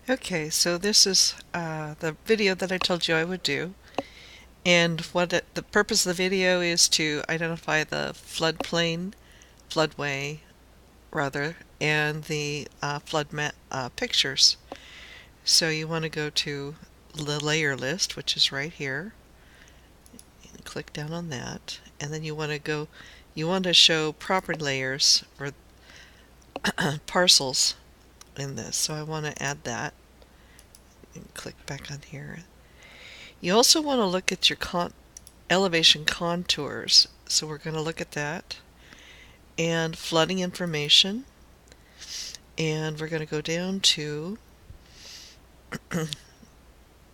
Okay, so this is the video that I told you I would do. And the purpose of the video is to identify the floodway, rather, and the flood map pictures. So you want to go to the layer list, which is right here, and click down on that. And then you want to show property layers or parcels in this. So I want to add that and click back on here. You also want to look at your elevation contours. So we're going to look at that and flooding information. And we're going to go down to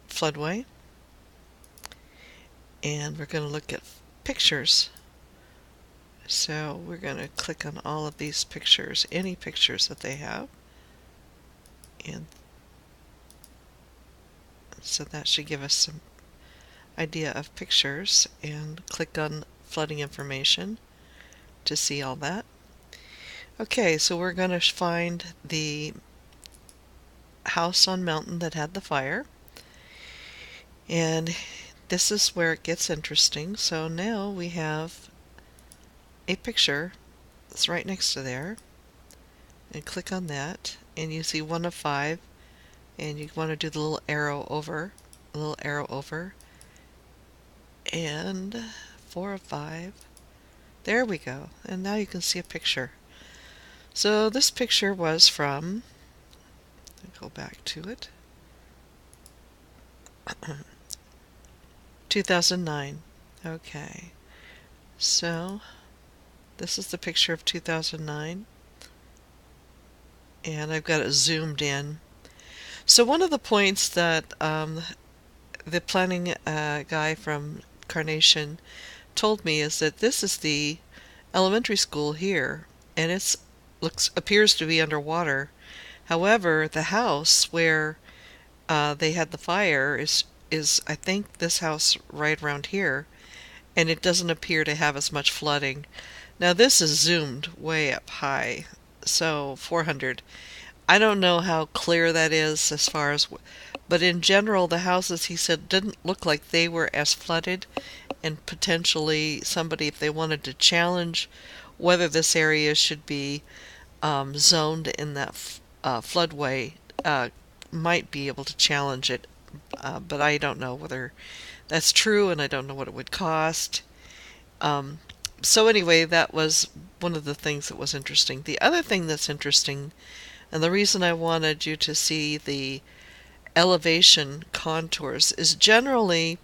floodway. And we're going to look at pictures. So we're going to click on all of these pictures, any pictures that they have. And so that should give us some idea of pictures, and click on flooding information to see all that. Okay, so we're going to find the house on mountain that had the fire, and this is where it gets interesting. So now we have a picture that's right next to there, and click on that, and you see 1 of 5, and you want to do the little arrow over, and 4 of 5. There we go, and now you can see a picture. So this picture was from, go back to it, 2009. Okay, so this is the picture of 2009, and I've got it zoomed in. So one of the points that the planning guy from Carnation told me is that this is the elementary school here, and it appears to be underwater. However, the house where they had the fire is I think this house right around here, and it doesn't appear to have as much flooding. Now this is zoomed way up high, so 400. I don't know how clear that is as far as, but in general the houses, he said, didn't look like they were as flooded, and potentially somebody, if they wanted to challenge whether this area should be zoned in that floodway, might be able to challenge it, but I don't know whether that's true, and I don't know what it would cost. So anyway, that was one of the things that was interesting. The other thing that's interesting, and the reason I wanted you to see the elevation contours, is generally,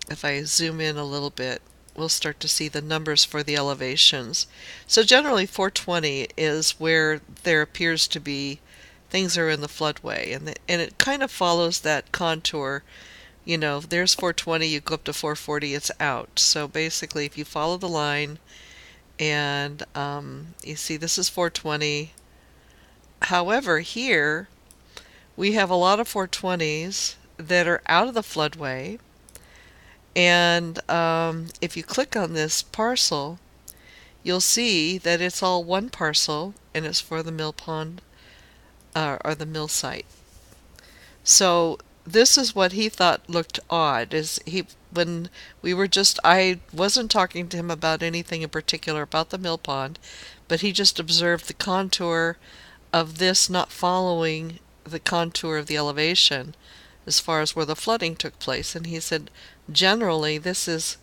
if I zoom in a little bit, we'll start to see the numbers for the elevations. So generally 420 is where there appears to be things are in the floodway, and it kind of follows that contour. You know, there's 420, you go up to 440, it's out. So basically, if you follow the line, and you see this is 420. However, here we have a lot of 420s that are out of the floodway, and if you click on this parcel, you'll see that it's all one parcel, and it's for the mill pond or the mill site. So this is what he thought looked odd, is when I wasn't talking to him about anything in particular about the mill pond, but he just observed the contour of this not following the contour of the elevation as far as where the flooding took place, and he said generally this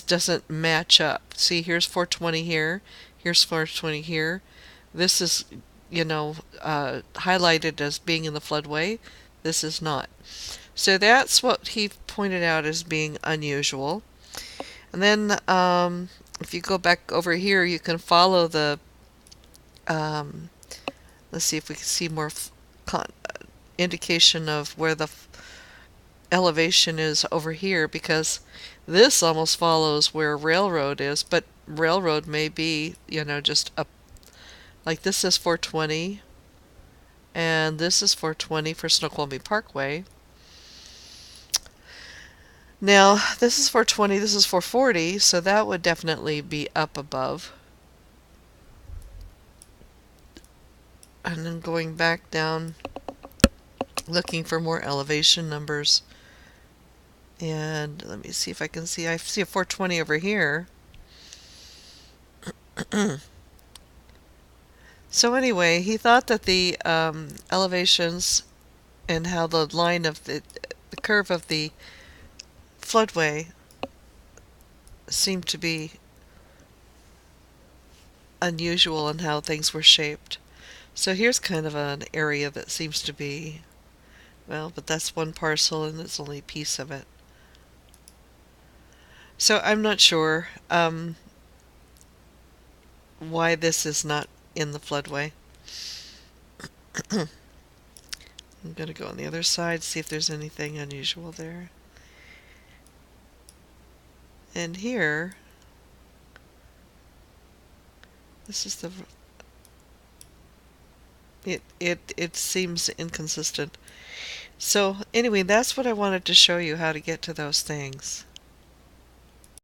doesn't match up. See, here's 420 here, here's 420 here. This is, highlighted as being in the floodway. This is not. So that's what he pointed out as being unusual. And then if you go back over here, you can follow the, let's see if we can see more indication of where the elevation is over here, because this almost follows where railroad is, but railroad may be, just up. Like this is 420, and this is 420 for Snoqualmie Parkway. Now, this is 420, this is 440, so that would definitely be up above. And then going back down looking for more elevation numbers. And let me see if I can see. I see a 420 over here. So anyway, he thought that the elevations and how the line of the curve of the floodway seemed to be unusual in how things were shaped. So here's kind of an area that seems to be, well, but that's one parcel and it's only a piece of it. So I'm not sure why this is not in the floodway. I'm going to go on the other side, see if there's anything unusual there. And here, this is the, it seems inconsistent. So anyway, that's what I wanted to show you, how to get to those things.